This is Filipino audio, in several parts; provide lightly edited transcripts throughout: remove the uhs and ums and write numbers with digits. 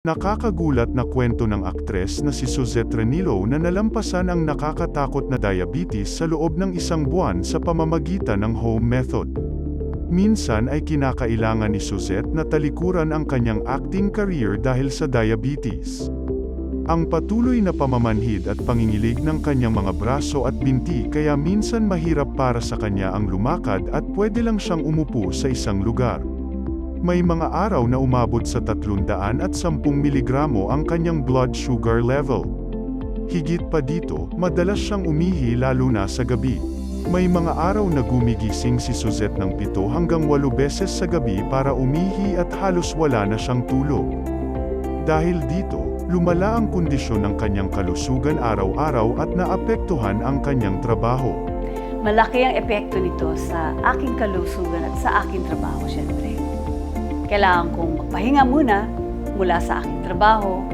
Nakakagulat na kwento ng aktres na si Suzette Ranilo na nalampasan ang nakakatakot na diabetes sa loob ng 1 buwan sa pamamagitan ng home method. Minsan ay kinakailangan ni Suzette na talikuran ang kanyang acting career dahil sa diabetes. Ang patuloy na pamamanhid at pangingilig ng kanyang mga braso at binti kaya minsan mahirap para sa kanya ang lumakad at pwede lang siyang umupo sa isang lugar. May mga araw na umabot sa 310 miligramo ang kanyang blood sugar level. Higit pa dito, madalas siyang umihi lalo na sa gabi. May mga araw na gumigising si Suzette ng 7 hanggang 8 beses sa gabi para umihi at halos wala na siyang tulog. Dahil dito, lumala ang kondisyon ng kanyang kalusugan araw-araw at naapektuhan ang kanyang trabaho. Malaki ang epekto nito sa aking kalusugan at sa aking trabaho, syempre. Kailangan kong magpahinga muna mula sa aking trabaho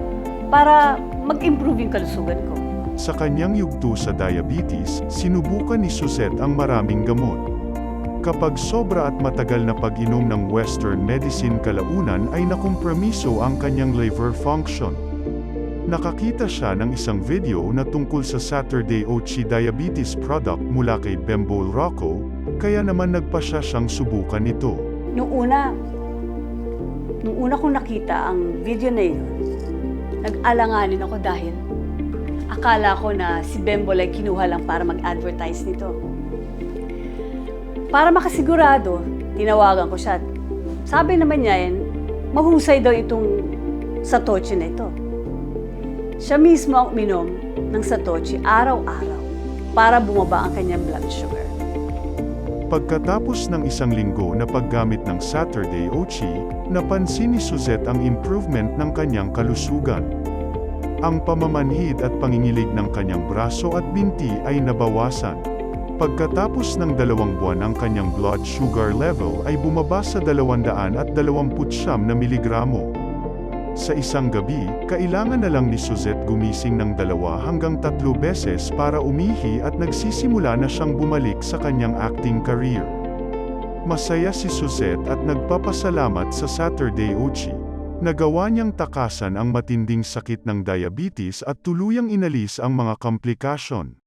para mag-improve yung kalusugan ko. Sa kanyang yugto sa diabetes, sinubukan ni Suzette ang maraming gamot. Kapag sobra at matagal na pag-inom ng Western medicine kalaunan ay nakompromiso ang kanyang liver function. Nakakita siya ng isang video na tungkol sa Saturday Ochi diabetes product mula kay Bembol Rocco, kaya naman nagpasya siyang subukan ito. Nung una kong nakita ang video na yun, nag-alanganin ako dahil akala ko na si Bembol ay kinuha lang para mag-advertise nito. Para makasigurado, tinawagan ko siya. Sabi naman niya, mahusay daw itong satoshi na ito. Siya mismo ang uminom ng satoshi araw-araw para bumaba ang kanyang blood sugar. Pagkatapos ng 1 linggo na paggamit ng Saturday Ochi, napansin ni Suzette ang improvement ng kanyang kalusugan. Ang pamamanhid at pangingilig ng kanyang braso at binti ay nabawasan. Pagkatapos ng 2 buwan ang kanyang blood sugar level ay bumaba sa 229 na miligramo. Sa isang gabi, kailangan na lang ni Suzette gumising ng 2 hanggang 3 beses para umihi at nagsisimula na siyang bumalik sa kanyang acting career. Masaya si Suzette at nagpapasalamat sa Saturday Ochi. Nagawa niyang takasan ang matinding sakit ng diabetes at tuluyang inalis ang mga komplikasyon.